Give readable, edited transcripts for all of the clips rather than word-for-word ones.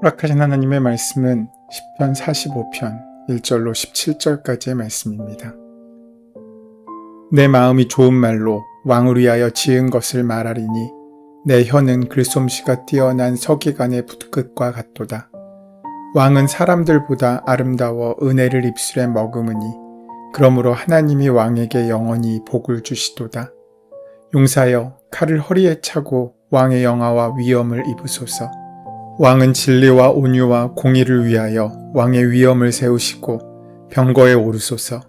허락하신 하나님의 말씀은 시편 45편 1절로 17절까지의 말씀입니다. 내 마음이 좋은 말로 왕을 위하여 지은 것을 말하리니 내 혀는 글솜씨가 뛰어난 서기관의 붓끝과 같도다. 왕은 사람들보다 아름다워 은혜를 입술에 머금으니 그러므로 하나님이 왕에게 영원히 복을 주시도다. 용사여 칼을 허리에 차고 왕의 영화와 위엄을 입으소서. 왕은 진리와 온유와 공의를 위하여 왕의 위엄을 세우시고 병거에 오르소서.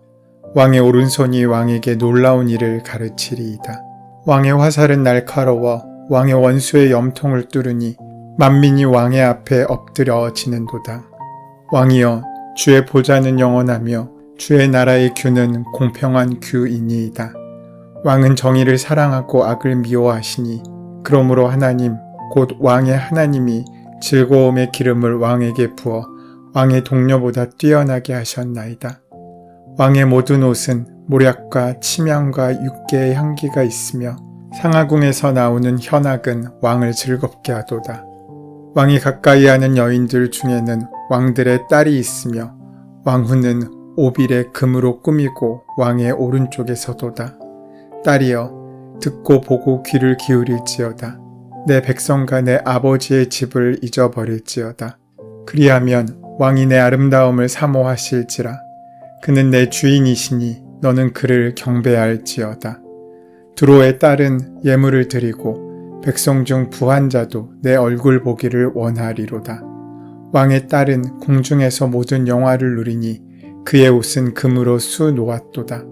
왕의 오른손이 왕에게 놀라운 일을 가르치리이다. 왕의 화살은 날카로워 왕의 원수의 염통을 뚫으니 만민이 왕의 앞에 엎드려지는도다. 왕이여 주의 보좌는 영원하며 주의 나라의 규는 공평한 규이니이다. 왕은 정의를 사랑하고 악을 미워하시니 그러므로 하나님 곧 왕의 하나님이 즐거움의 기름을 왕에게 부어 왕의 동료보다 뛰어나게 하셨나이다. 왕의 모든 옷은 모략과 침향과 육개의 향기가 있으며 상하궁에서 나오는 현악은 왕을 즐겁게 하도다. 왕이 가까이 하는 여인들 중에는 왕들의 딸이 있으며 왕후는 오빌의 금으로 꾸미고 왕의 오른쪽에 서도다. 딸이여 듣고 보고 귀를 기울일지어다. 내 백성과 내 아버지의 집을 잊어버릴지어다. 그리하면 왕이 내 아름다움을 사모하실지라. 그는 내 주인이시니 너는 그를 경배할지어다. 두로의 딸은 예물을 드리고 백성 중 부한 자도 내 얼굴 보기를 원하리로다. 왕의 딸은 궁중에서 모든 영화를 누리니 그의 옷은 금으로 수 놓았도다.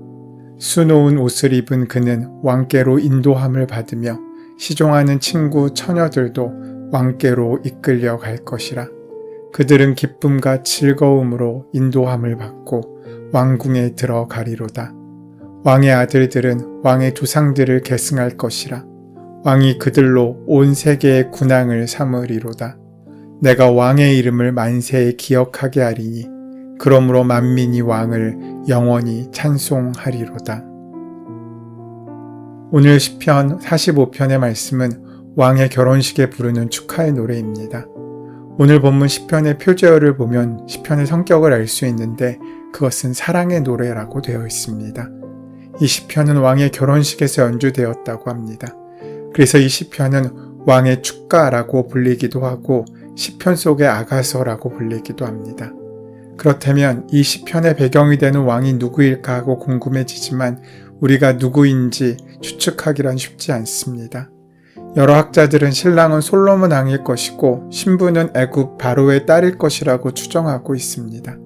수 놓은 옷을 입은 그는 왕께로 인도함을 받으며 시종하는 친구 처녀들도 왕께로 이끌려 갈 것이라. 그들은 기쁨과 즐거움으로 인도함을 받고 왕궁에 들어가리로다. 왕의 아들들은 왕의 조상들을 계승할 것이라. 왕이 그들로 온 세계의 군왕을 삼으리로다. 내가 왕의 이름을 만세에 기억하게 하리니 그러므로 만민이 왕을 영원히 찬송하리로다. 오늘 시편 45편의 말씀은 왕의 결혼식에 부르는 축하의 노래입니다. 오늘 본문 시편의 표제어를 보면 시편의 성격을 알 수 있는데 그것은 사랑의 노래라고 되어 있습니다. 이 시편은 왕의 결혼식에서 연주되었다고 합니다. 그래서 이 시편은 왕의 축가라고 불리기도 하고 시편 속의 아가서라고 불리기도 합니다. 그렇다면 이 시편의 배경이 되는 왕이 누구일까 하고 궁금해지지만 우리가 누구인지 추측하기란 쉽지 않습니다. 여러 학자들은 신랑은 솔로몬 왕일 것이고 신부는 애굽 바로의 딸일 것이라고 추정하고 있습니다.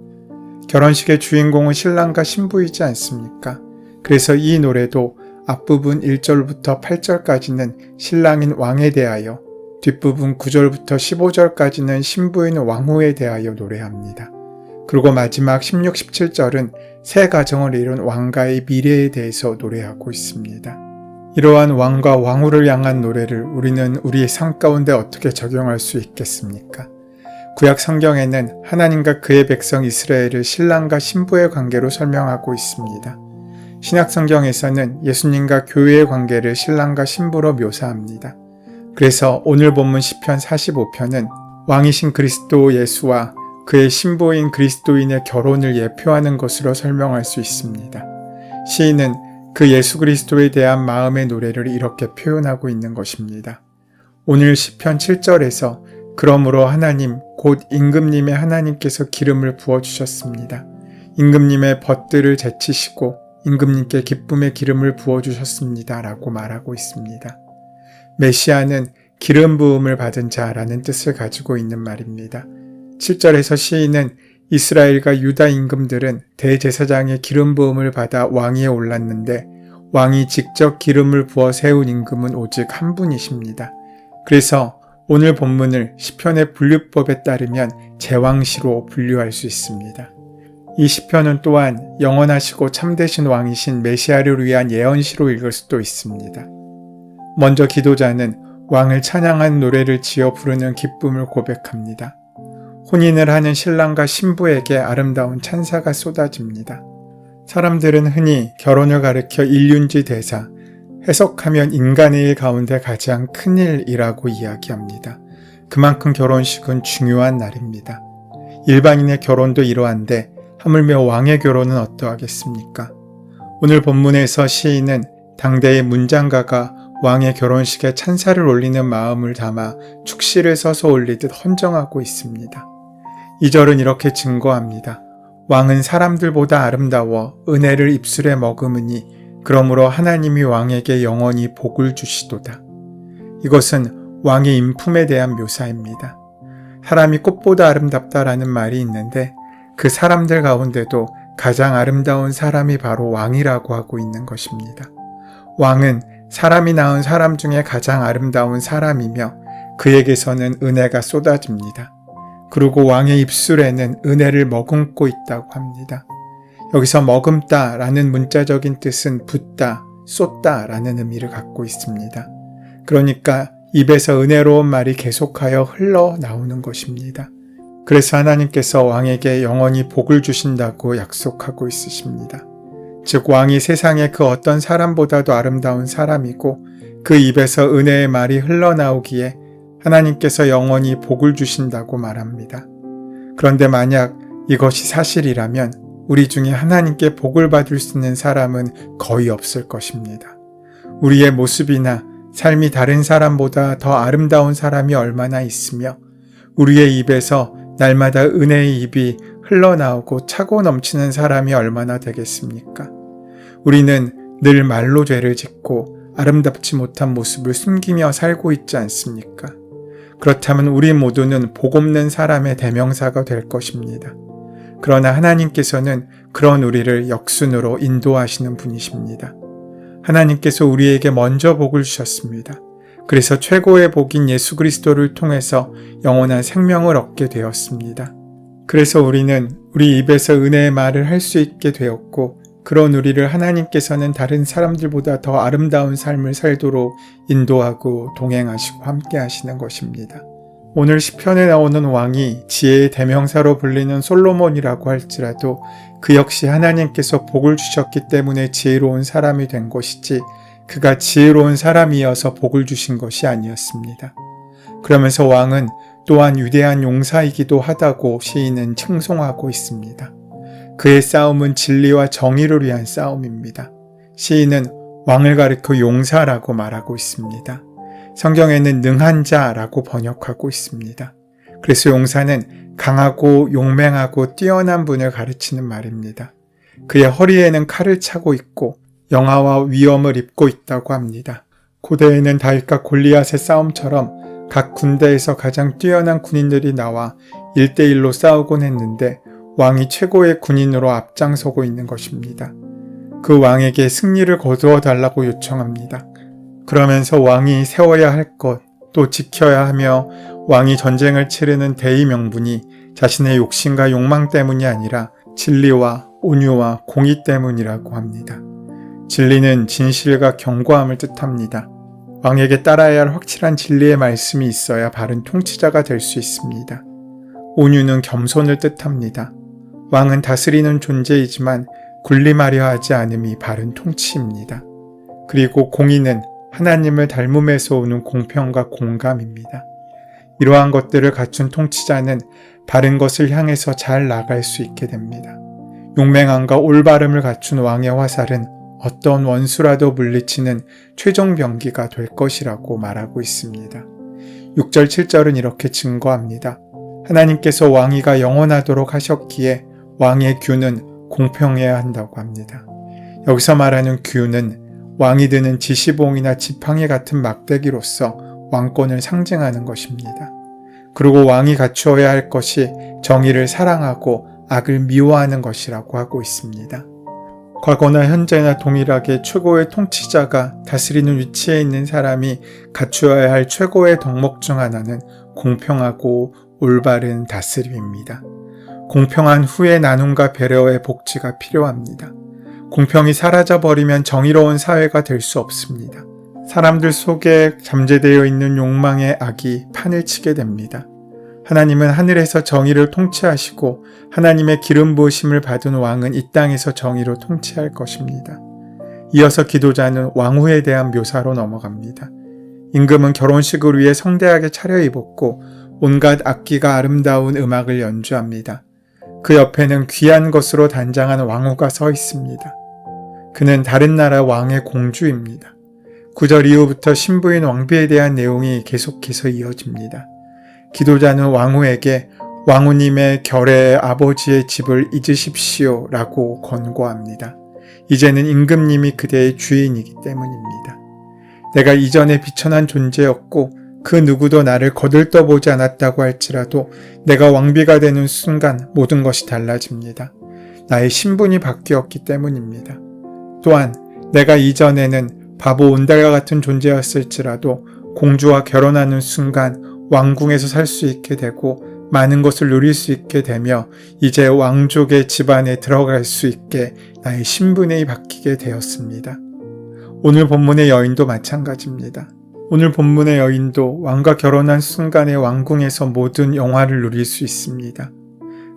결혼식의 주인공은 신랑과 신부이지 않습니까? 그래서 이 노래도 앞부분 1절부터 8절까지는 신랑인 왕에 대하여, 뒷부분 9절부터 15절까지는 신부인 왕후에 대하여 노래합니다. 그리고 마지막 16, 17절은 새 가정을 이룬 왕가의 미래에 대해서 노래하고 있습니다. 이러한 왕과 왕후를 향한 노래를 우리는 우리의 삶 가운데 어떻게 적용할 수 있겠습니까? 구약 성경에는 하나님과 그의 백성 이스라엘을 신랑과 신부의 관계로 설명하고 있습니다. 신약 성경에서는 예수님과 교회의 관계를 신랑과 신부로 묘사합니다. 그래서 오늘 본문 시편 45편은 왕이신 그리스도 예수와 그의 신부인 그리스도인의 결혼을 예표하는 것으로 설명할 수 있습니다. 시인은 그 예수 그리스도에 대한 마음의 노래를 이렇게 표현하고 있는 것입니다. 오늘 시편 7절에서 그러므로 하나님 곧 임금님의 하나님께서 기름을 부어주셨습니다. 임금님의 벗들을 제치시고 임금님께 기쁨의 기름을 부어주셨습니다. 라고 말하고 있습니다. 메시아는 기름 부음을 받은 자라는 뜻을 가지고 있는 말입니다. 7절에서 시인은 이스라엘과 유다 임금들은 대제사장의 기름 부음을 받아 왕위에 올랐는데 왕이 직접 기름을 부어 세운 임금은 오직 한 분이십니다. 그래서 오늘 본문을 시편의 분류법에 따르면 제왕시로 분류할 수 있습니다. 이 시편은 또한 영원하시고 참되신 왕이신 메시아를 위한 예언시로 읽을 수도 있습니다. 먼저 기도자는 왕을 찬양하는 노래를 지어 부르는 기쁨을 고백합니다. 혼인을 하는 신랑과 신부에게 아름다운 찬사가 쏟아집니다. 사람들은 흔히 결혼을 가리켜 일륜지 대사, 해석하면 인간의 일 가운데 가장 큰 일이라고 이야기합니다. 그만큼 결혼식은 중요한 날입니다. 일반인의 결혼도 이러한데 하물며 왕의 결혼은 어떠하겠습니까? 오늘 본문에서 시인은 당대의 문장가가 왕의 결혼식에 찬사를 올리는 마음을 담아 축시를 써서 올리듯 헌정하고 있습니다. 이 절은 이렇게 증거합니다. 왕은 사람들보다 아름다워 은혜를 입술에 머금으니 그러므로 하나님이 왕에게 영원히 복을 주시도다. 이것은 왕의 인품에 대한 묘사입니다. 사람이 꽃보다 아름답다라는 말이 있는데 그 사람들 가운데도 가장 아름다운 사람이 바로 왕이라고 하고 있는 것입니다. 왕은 사람이 낳은 사람 중에 가장 아름다운 사람이며 그에게서는 은혜가 쏟아집니다. 그리고 왕의 입술에는 은혜를 머금고 있다고 합니다. 여기서 머금다라는 문자적인 뜻은 붓다, 쏟다라는 의미를 갖고 있습니다. 그러니까 입에서 은혜로운 말이 계속하여 흘러나오는 것입니다. 그래서 하나님께서 왕에게 영원히 복을 주신다고 약속하고 있으십니다. 즉 왕이 세상의 그 어떤 사람보다도 아름다운 사람이고 그 입에서 은혜의 말이 흘러나오기에 하나님께서 영원히 복을 주신다고 말합니다. 그런데 만약 이것이 사실이라면 우리 중에 하나님께 복을 받을 수 있는 사람은 거의 없을 것입니다. 우리의 모습이나 삶이 다른 사람보다 더 아름다운 사람이 얼마나 있으며 우리의 입에서 날마다 은혜의 입이 흘러나오고 차고 넘치는 사람이 얼마나 되겠습니까? 우리는 늘 말로 죄를 짓고 아름답지 못한 모습을 숨기며 살고 있지 않습니까? 그렇다면 우리 모두는 복 없는 사람의 대명사가 될 것입니다. 그러나 하나님께서는 그런 우리를 역순으로 인도하시는 분이십니다. 하나님께서 우리에게 먼저 복을 주셨습니다. 그래서 최고의 복인 예수 그리스도를 통해서 영원한 생명을 얻게 되었습니다. 그래서 우리는 우리 입에서 은혜의 말을 할 수 있게 되었고 그런 우리를 하나님께서는 다른 사람들보다 더 아름다운 삶을 살도록 인도하고 동행하시고 함께 하시는 것입니다. 오늘 시편에 나오는 왕이 지혜의 대명사로 불리는 솔로몬이라고 할지라도 그 역시 하나님께서 복을 주셨기 때문에 지혜로운 사람이 된 것이지 그가 지혜로운 사람이어서 복을 주신 것이 아니었습니다. 그러면서 왕은 또한 위대한 용사이기도 하다고 시인은 칭송하고 있습니다. 그의 싸움은 진리와 정의를 위한 싸움입니다. 시인은 왕을 가리켜 용사라고 말하고 있습니다. 성경에는 능한 자라고 번역하고 있습니다. 그래서 용사는 강하고 용맹하고 뛰어난 분을 가르치는 말입니다. 그의 허리에는 칼을 차고 있고 영화와 위엄을 입고 있다고 합니다. 고대에는 다윗과 골리앗의 싸움처럼 각 군대에서 가장 뛰어난 군인들이 나와 1대1로 싸우곤 했는데 왕이 최고의 군인으로 앞장서고 있는 것입니다. 그 왕에게 승리를 거두어 달라고 요청합니다. 그러면서 왕이 세워야 할 것, 또 지켜야 하며 왕이 전쟁을 치르는 대의 명분이 자신의 욕심과 욕망 때문이 아니라 진리와 온유와 공의 때문이라고 합니다. 진리는 진실과 견고함을 뜻합니다. 왕에게 따라야 할 확실한 진리의 말씀이 있어야 바른 통치자가 될 수 있습니다. 온유는 겸손을 뜻합니다. 왕은 다스리는 존재이지만 군림하려 하지 않음이 바른 통치입니다. 그리고 공의는 하나님을 닮음에서 오는 공평과 공감입니다. 이러한 것들을 갖춘 통치자는 바른 것을 향해서 잘 나갈 수 있게 됩니다. 용맹함과 올바름을 갖춘 왕의 화살은 어떤 원수라도 물리치는 최종 병기가 될 것이라고 말하고 있습니다. 6절 7절은 이렇게 증거합니다. 하나님께서 왕위가 영원하도록 하셨기에 왕의 규는 공평해야 한다고 합니다. 여기서 말하는 규는 왕이 드는 지시봉이나 지팡이 같은 막대기로서 왕권을 상징하는 것입니다. 그리고 왕이 갖추어야 할 것이 정의를 사랑하고 악을 미워하는 것이라고 하고 있습니다. 과거나 현재나 동일하게 최고의 통치자가 다스리는 위치에 있는 사람이 갖추어야 할 최고의 덕목 중 하나는 공평하고 올바른 다스림입니다. 공평한 후의 나눔과 배려의 복지가 필요합니다. 공평이 사라져버리면 정의로운 사회가 될 수 없습니다. 사람들 속에 잠재되어 있는 욕망의 악이 판을 치게 됩니다. 하나님은 하늘에서 정의를 통치하시고 하나님의 기름 부으심을 받은 왕은 이 땅에서 정의로 통치할 것입니다. 이어서 기도자는 왕후에 대한 묘사로 넘어갑니다. 임금은 결혼식을 위해 성대하게 차려입었고 온갖 악기가 아름다운 음악을 연주합니다. 그 옆에는 귀한 것으로 단장한 왕후가 서 있습니다. 그는 다른 나라 왕의 공주입니다. 9절 이후부터 신부인 왕비에 대한 내용이 계속해서 이어집니다. 기도자는 왕후에게 왕후님의 결의 아버지의 집을 잊으십시오 라고 권고합니다. 이제는 임금님이 그대의 주인이기 때문입니다. 내가 이전에 비천한 존재였고 그 누구도 나를 거들떠보지 않았다고 할지라도 내가 왕비가 되는 순간 모든 것이 달라집니다. 나의 신분이 바뀌었기 때문입니다. 또한 내가 이전에는 바보 온달과 같은 존재였을지라도 공주와 결혼하는 순간 왕궁에서 살 수 있게 되고 많은 것을 누릴 수 있게 되며 이제 왕족의 집안에 들어갈 수 있게 나의 신분이 바뀌게 되었습니다. 오늘 본문의 여인도 마찬가지입니다. 오늘 본문의 여인도 왕과 결혼한 순간에 왕궁에서 모든 영화를 누릴 수 있습니다.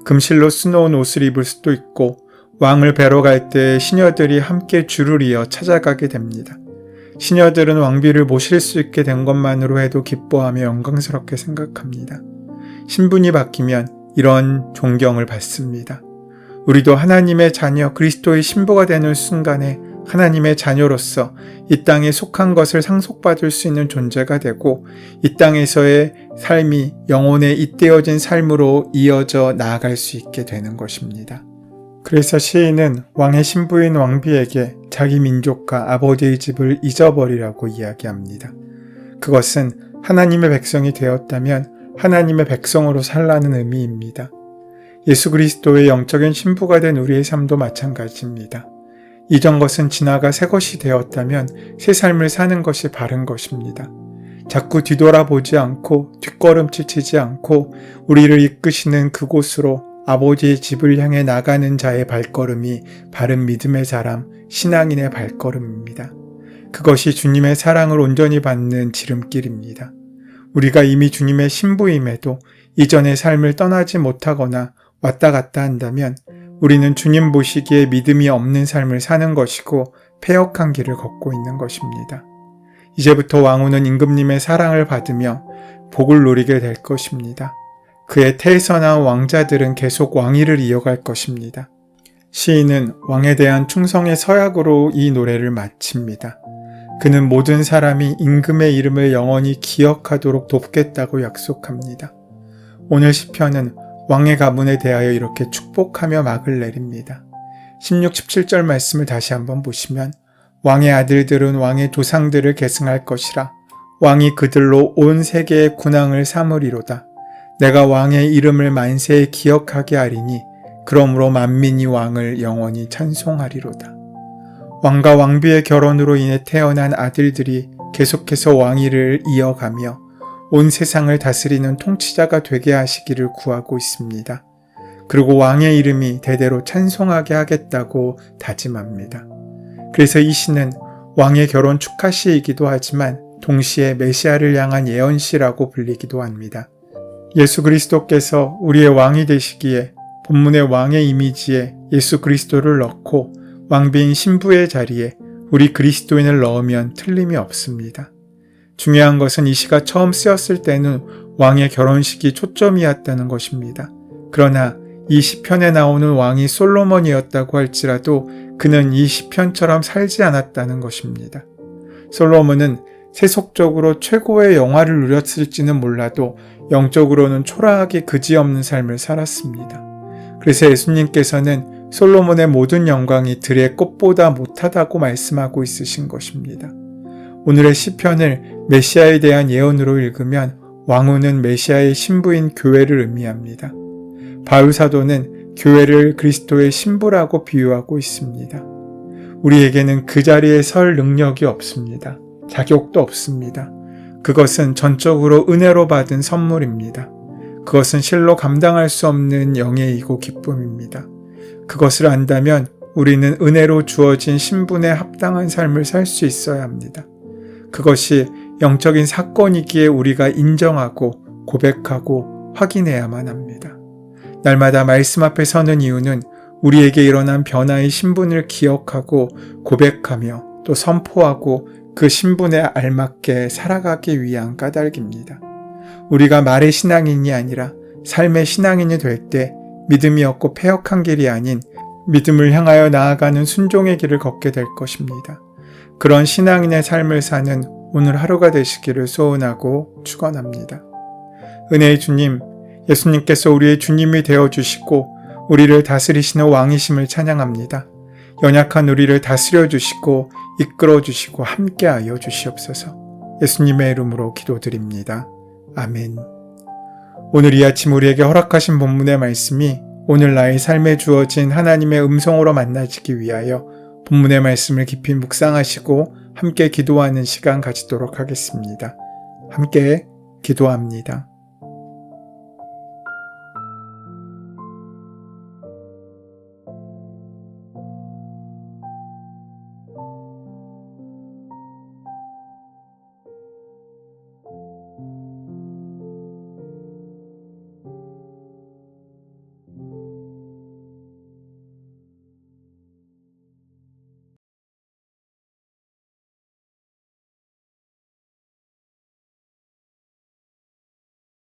금실로 수놓은 옷을 입을 수도 있고 왕을 뵈러 갈 때 시녀들이 함께 줄을 이어 찾아가게 됩니다. 시녀들은 왕비를 모실 수 있게 된 것만으로 해도 기뻐하며 영광스럽게 생각합니다. 신분이 바뀌면 이런 존경을 받습니다. 우리도 하나님의 자녀 그리스도의 신부가 되는 순간에 하나님의 자녀로서 이 땅에 속한 것을 상속받을 수 있는 존재가 되고 이 땅에서의 삶이 영혼에 잇대어진 삶으로 이어져 나아갈 수 있게 되는 것입니다. 그래서 시인은 왕의 신부인 왕비에게 자기 민족과 아버지의 집을 잊어버리라고 이야기합니다. 그것은 하나님의 백성이 되었다면 하나님의 백성으로 살라는 의미입니다. 예수 그리스도의 영적인 신부가 된 우리의 삶도 마찬가지입니다. 이전 것은 지나가 새 것이 되었다면 새 삶을 사는 것이 바른 것입니다. 자꾸 뒤돌아보지 않고 뒷걸음질 치지 않고 우리를 이끄시는 그곳으로 아버지의 집을 향해 나가는 자의 발걸음이 바른 믿음의 사람, 신앙인의 발걸음입니다. 그것이 주님의 사랑을 온전히 받는 지름길입니다. 우리가 이미 주님의 신부임에도 이전의 삶을 떠나지 못하거나 왔다 갔다 한다면 우리는 주님 보시기에 믿음이 없는 삶을 사는 것이고 패역한 길을 걷고 있는 것입니다. 이제부터 왕후는 임금님의 사랑을 받으며 복을 누리게 될 것입니다. 그의 태에서 왕자들은 계속 왕위를 이어갈 것입니다. 시인은 왕에 대한 충성의 서약으로 이 노래를 마칩니다. 그는 모든 사람이 임금의 이름을 영원히 기억하도록 돕겠다고 약속합니다. 오늘 시편은 왕의 가문에 대하여 이렇게 축복하며 막을 내립니다. 16, 17절 말씀을 다시 한번 보시면 왕의 아들들은 왕의 조상들을 계승할 것이라 왕이 그들로 온 세계의 군왕을 삼으리로다. 내가 왕의 이름을 만세에 기억하게 하리니 그러므로 만민이 왕을 영원히 찬송하리로다. 왕과 왕비의 결혼으로 인해 태어난 아들들이 계속해서 왕위를 이어가며 온 세상을 다스리는 통치자가 되게 하시기를 구하고 있습니다. 그리고 왕의 이름이 대대로 찬송하게 하겠다고 다짐합니다. 그래서 이 시는 왕의 결혼 축하시이기도 하지만 동시에 메시아를 향한 예언시라고 불리기도 합니다. 예수 그리스도께서 우리의 왕이 되시기에 본문의 왕의 이미지에 예수 그리스도를 넣고 왕비인 신부의 자리에 우리 그리스도인을 넣으면 틀림이 없습니다. 중요한 것은 이 시가 처음 쓰였을 때는 왕의 결혼식이 초점이었다는 것입니다. 그러나 이 시편에 나오는 왕이 솔로몬이었다고 할지라도 그는 이 시편처럼 살지 않았다는 것입니다. 솔로몬은 세속적으로 최고의 영화를 누렸을지는 몰라도 영적으로는 초라하게 그지없는 삶을 살았습니다. 그래서 예수님께서는 솔로몬의 모든 영광이 들의 꽃보다 못하다고 말씀하고 있으신 것입니다. 오늘의 시편을 메시아에 대한 예언으로 읽으면 왕후는 메시아의 신부인 교회를 의미합니다. 바울 사도는 교회를 그리스도의 신부라고 비유하고 있습니다. 우리에게는 그 자리에 설 능력이 없습니다. 자격도 없습니다. 그것은 전적으로 은혜로 받은 선물입니다. 그것은 실로 감당할 수 없는 영예이고 기쁨입니다. 그것을 안다면 우리는 은혜로 주어진 신분에 합당한 삶을 살 수 있어야 합니다. 그것이 영적인 사건이기에 우리가 인정하고 고백하고 확인해야만 합니다. 날마다 말씀 앞에 서는 이유는 우리에게 일어난 변화의 신분을 기억하고 고백하며 또 선포하고 그 신분에 알맞게 살아가기 위한 까닭입니다. 우리가 말의 신앙인이 아니라 삶의 신앙인이 될 때 믿음이 없고 패역한 길이 아닌 믿음을 향하여 나아가는 순종의 길을 걷게 될 것입니다. 그런 신앙인의 삶을 사는 오늘 하루가 되시기를 소원하고 축원합니다. 은혜의 주님, 예수님께서 우리의 주님이 되어주시고 우리를 다스리시는 왕이심을 찬양합니다. 연약한 우리를 다스려 주시고 이끌어 주시고 함께하여 주시옵소서. 예수님의 이름으로 기도드립니다. 아멘. 오늘 이 아침 우리에게 허락하신 본문의 말씀이 오늘 나의 삶에 주어진 하나님의 음성으로 만나지기 위하여 본문의 말씀을 깊이 묵상하시고 함께 기도하는 시간 가지도록 하겠습니다. 함께 기도합니다.